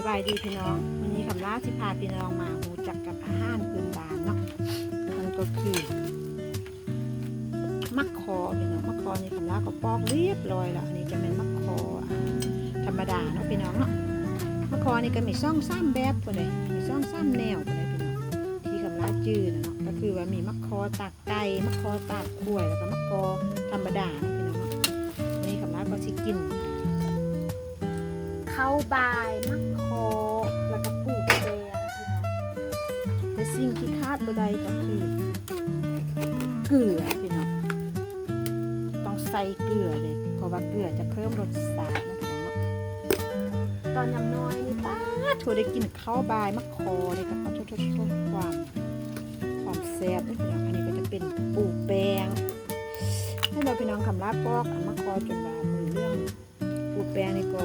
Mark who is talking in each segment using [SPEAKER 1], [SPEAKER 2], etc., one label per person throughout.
[SPEAKER 1] บายดีพี่น้องวันนี้คำล่าที่พาพี่น้องมาหูจักกับอาหารพื้นบ้านเนาะมันก็คือมักคอพี่น้องมักคอนี่คำล่าก็ปอกเรียบร้อยแล้วอันนี้จะเป็นมักคอธรรมดาเนาะพี่น้องเนาะมักคอนี่ก็มีซ่องซ้ำแบบก็ได้มีซ่องซ้ำแนวก็ได้พี่น้องที่คำล่าจืดเนาะก็คือว่ามีมักคอตากไก่มักคอตากขวยแล้วก็มักคอธรรมดาพี่น้องเนาะนี่คำล่าก็สิกินข้าวบายมักคอแล้วก็ปูแดงแต่สิ่งที่คาดบ่ได้ก็คือเกลือพี่น้องต้องใส่เกลือเลยเพราะว่าเกลือจะเพิ่มรสชาตินะพี่น้องตอนยำน้อยนี่ตาถูได้กินข้าวบายมักคอเลยกับความแซ่บนี่พี่น้องอันนี้ก็จะเป็นปูแปงให้เราพี่น้องคำลาปอกอันมักคอจนว่ามือเรื่องปูแปงนี่ก็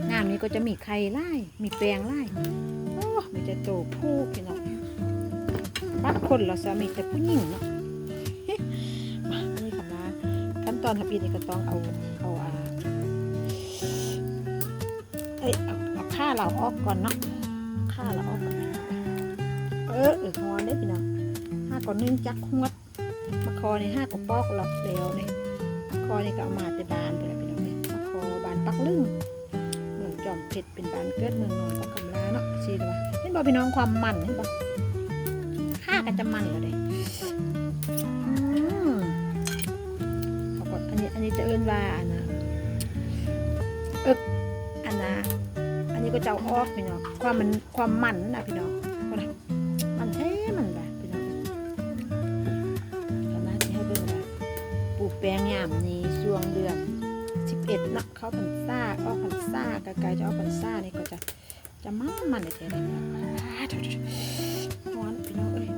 [SPEAKER 1] งามนี้ก็จะมีไข่ไล่มีแปงไล่โอ้มันจะโตผู้พี่น้องบัดคนเราสามีแต่ผู้หญิงเนาะมาอันนี้คำนะขั้นตอนทำอีกนี่ก็ต้องเอาข้าเราออกก่อนเนาะข้าเราออกก่อนฮอนได้พี่น้อง5ก่อน1จักขวดมะคอใน5ก็ปอกหลอกแล้วเนี่ยมะคอนี่ก็เอามาแต่บานไปแล้วพี่น้องเนี่ยมะคอบานปักลึงเมืองจอมเพชรเป็นบานเกิดเมืองนอนของคำลาเนาะชีดว่าเห็นบ่พี่น้องความมันเห็นบ่ข้าก็จะมันแล้วเด้เขาก็อันนี้จะเอิ้นว่าอันนะอันนี้ก็จะเอาออกพี่น้องความมันนะพี่น้องมันแท้มันแบบพี่น้องตอนนั้นที่ให้เบิ่งว่าปลูกแปลงยามนี้ช่วงเดือน11เนาะเขาพรรษาออกพรรษาไกลๆจะออกพรรษานี่ก็จะมันได้แท้เลยร้อนพี่น้องเอ้ย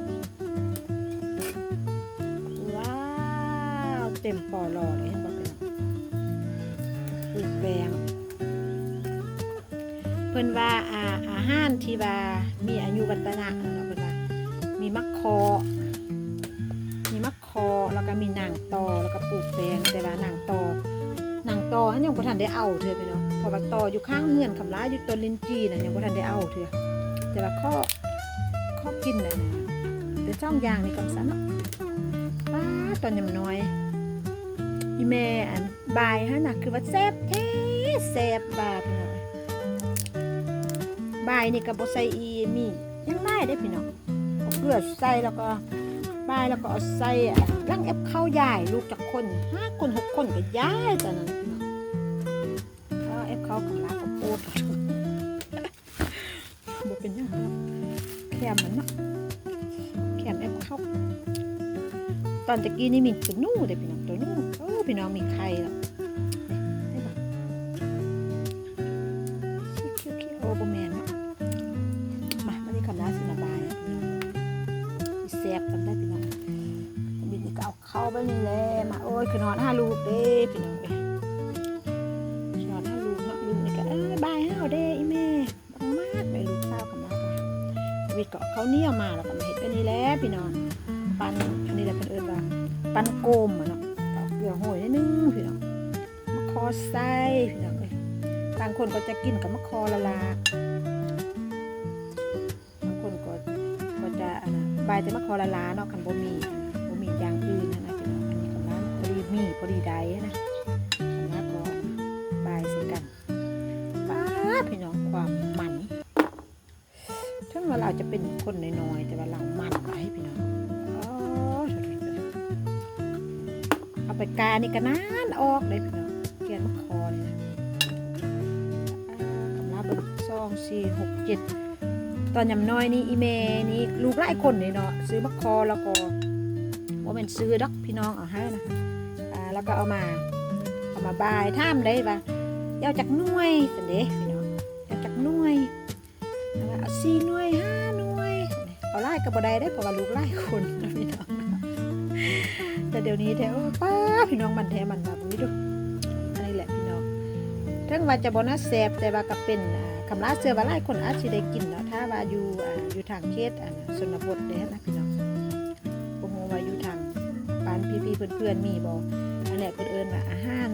[SPEAKER 1] ว้าวเต็มปอหล่อเลยเห็นบ่พี่น้องปลูกแปลงเพิ่นว่าอาหารที่ว่ามีอายุวัฒนะเนาะเพิ่นว่ามีมักคอแล้วก็มีนางตอแล้วก็ปลูกแปลงแต่ว่านางตออันยังบ่ทันได้เอาเถอะพี่น้องเพราะว่าตออยู่ข้างเฮือนคำลาอยู่ต้นลิ้นจี่น่ะยังบ่ทันได้เอาเถอะแต่ว่าข้อกินน่ะเป็นช่องอย่างนี่กำซันเนาะป้าตอนยำน้อยอีแม่อันบายฮะน่ะคือว่าแซ่บแท้แซ่บบ่าพี่น้องบายนี่ก็บ่ใส่อีมียังได้เด้พี่น้องเอาเกลือใส่แล้วก็บายแล้วก็เอาใส่ลังแอปข้าวย่ายลูกจากคน5คน6คนก็ย่ายตอนนั้นพี่น้องแล้วแอปข้าวของลาก็โปดบ่เป็นหยังแคมมันเนาะแคมแอปข้าวตอนตะกี้นี่มีตัวนู่เด้พี่น้องตัวนู่พี่น้องมีไข่แล้วโอ้บ่แม่นเนาะมาวันนี้คำลาสิระบายแซ่บกันได้พี่น้องบินนี่ก็เอาเข้าไปนี่แหละมาโอ้ยคือนอน5ลูกเด้พี่น้องเอ้ยนอน5ลูกเนาะลูกนี่ก็บาย5เด้อีแม่บังมากไปลูกเศร้ากันนะวิทย์ก็เขาเหนียวมาแล้วก็มาเฮ็ดไปนี่แหละพี่น้องปันอันนี้แหละเพิ่นเอิ้นว่าปันโกมเนาะเอาเกลือโหยนิดนึงพี่น้องมะคอใส่พี่น้องเอ้ยบางคนก็จะกินกับมะคอละลาบางคนก็จะบายแต่มะคอละลาเนาะคันบ่มีอย่างอื่นนะพี่น้องอันนี้กำลังพอดีได้นะกำลังก็บายใส่กันป้าพี่น้องความมันถึงว่าเราจะเป็นคนน้อยๆแต่ว่าเรามันไว้พี่น้องเอาไปกานี่ก็นานออกเลยพี่น้องแกนมะคอนี่นะกำลังเบิ่ง2 4 6 7ตอนยำน้อยนี่อีเมนี่ลูกหลายคนนี่เนาะซื้อมะคอแล้วก็ว่าเป็นซื้อดอกพี่น้องเอาให้นะแล้วก็เอามาบายท่ามได้ป่ะยาวจากหน่วยสันเดพี่น้องยาวจากหน่วยเอา4 หน่วย5 หน่วยเอาไล่กับบ่ได้ได้เพราะว่าลูกหลายคนนะพี่น้องแต่เดี๋ยวนี้แท้ป้าพี่น้องมันแท้มันแบบนี้ดูอันนี้แหละพี่น้องถึงว่าจะบ่น่าแซ่บแต่ว่าก็เป็นคำลาเสือว่าหลายคนอาจจะได้กินเนาะถ้าว่าอยู่ทางเขตชนบทเด้นะพี่น้องบ่ฮู้ว่าอยู่ทางบ้านพี่ๆเพื่อนๆมีบ่อันนี้เพิ่นเอิ้นว่าอาหาร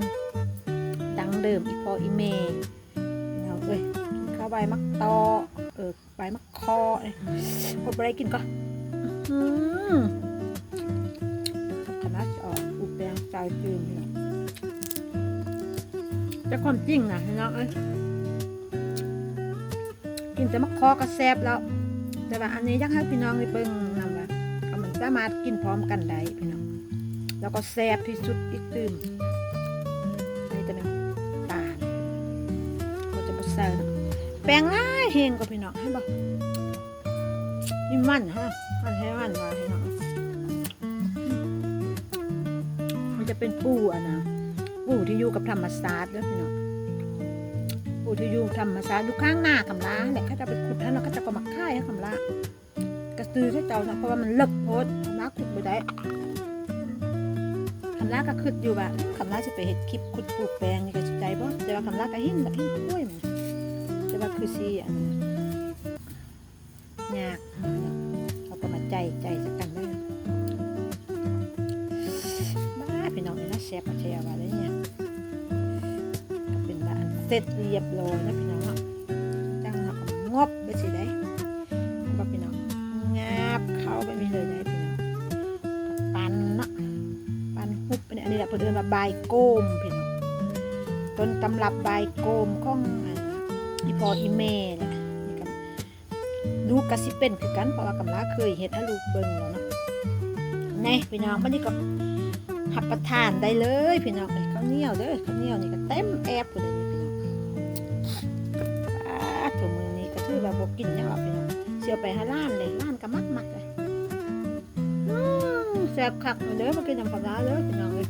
[SPEAKER 1] ดังเดิมอีพ่ออีแม่เนาะเอ้ยกินข้าว ใบมักตอใบมักคอคนไปกินก็คณะจะออกปูแปงใจจืดเนี่ยจะความจริงนะพี่น้องกินแต่มักคอก็แซ่บแล้วแต่ว่าอันนี้อยากให้พี่น้องได้เบิ่งนำว่ามันสามารถกินพร้อมกันได้พี่น้องแล้วก็แซ่บที่สุดอีกตื่มนี่จะเป็นตาลก็จะมาใส่แป้งง่ายเฮงกับพี่น้องให้บอกนี่มันฮะมันให้มันว่าพี่น้องมันจะเป็นปูนะปูที่อยู่กับธรรมชาติแล้วพี่น้องปูที่อยู่ธรรมชาติอยู่ข้างหน้าคำล้าเนี่ยเขาจะไปขุดแล้วเขาจะก็มาค่ายให้คำล้ากระตือให้เจ้านะเพราะว่ามันเลิกโพดคำล้าขุดไปได้คำล้าก็ขุดอยู่แบบคำล้าจะไปเห็ดคลิปขุดปลูกแปลงนี่ก็ใจบ่แต่ว่าคำล้าก็เห็นแบบเห็นกล้วยมันแต่ว่าคือซีอันยากเราก็มาใจสักกันได้บ้าพี่น้องนี่นะแซ่บเชียวอะไรเนี่ยก็เป็นแบบเสร็จเรียบร้อยนะพี่น้องจังเรางบไปสิได้ก็พี่น้องงาบเข้าไปมีเลยได้พี่น้องปั่นเนาะปั่นฮุบไปเนี่ยอันนี้แหละเพื่อนมาใบโกมพี่น้องต้นตำรับใบโกมของอีพออีเมเนี่ยนี่กันลูกกระซิเป็นคือกันเพราะว่ากำลาเคยเห็นให้ลูกเบิ่งแล้วเนาะนี่พี่น้องมันนี่ก็หับประทานได้เลยพี่น้องข้าวเหนียวเด้อข้าวเหนียวนี่ก็เต็มแอบเลยพี่น้องถุงมือนี้ก็ชื่อว่าบกินเนี่ยว่าพี่น้องเชียวไปหาร้านเลยร้านก็มักเลยแซ่บคักเด้อมากินน้ำปลาเด้อพี่น้องเลย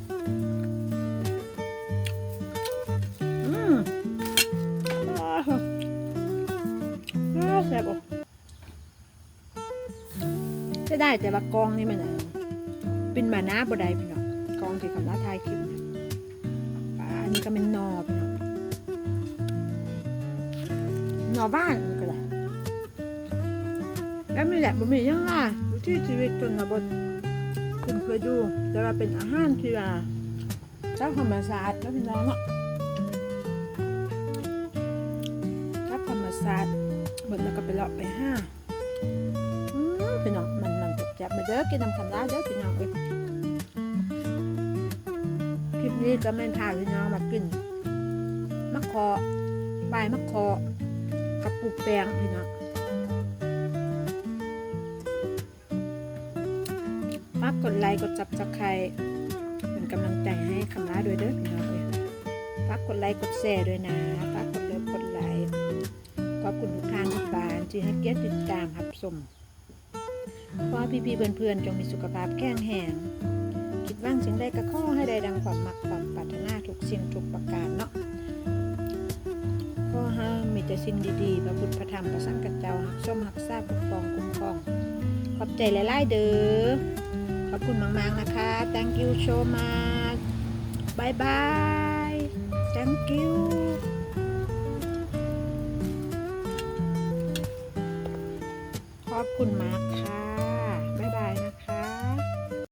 [SPEAKER 1] แซ่บอ่ะจะได้แต่ว่ากองนี่มันเป็นมาน้าบ่ได้พี่น้องกองที่คำลาไทยคลิปอันนี้ก็เป็นนอพี่น้องนอบ้านก็ได้แล้วมีแหละบ่มียังไงที่ชีวิตชนบทคุณเคยดูแต่ว่าเป็นอาหารที่ว่าเจ้าธรรมศาสตร์แล้วพี่น้องเนาะเจ้าธรรมศาสตร์หมดแล้วก็ไปเลาะไปห้าพี่น้องมันจับมาเด้อกินน้ำคำลาเด้อพี่น้องคลิปนี้ก็ไม่พาพี่น้องมากินมะคอใบมะคอกับปูแปงพี่น้องฝากกดไลค์กดซับสไครบ์เป็นกำลังใจให้คำลาด้วยเด้อพี่น้องฝากกดไลค์กดแชร์ด้วยนะฝากกดเลิฟกดไลค์ขอบคุณทุกท่านทุกบ้านที่ให้เกียรติติดตามรับชมขอพี่ๆเพื่อนๆจงมีสุขภาพแข็งแรงคิดว่างสิ่งใดก็ขอให้ได้ดังความมักความปรารถนาทุกสิ่งทุกประการเนาะขอให้มีแต่สิ่งดีๆพระพุทธพระธรรมพระสงฆ์กับเจ้าหักชมหักซาปกป้องคุ้มครองขอบใจหลายๆเด้อขอบคุณมากๆนะคะ thank you so much bye bye thank you ขอบคุณมากค่ะ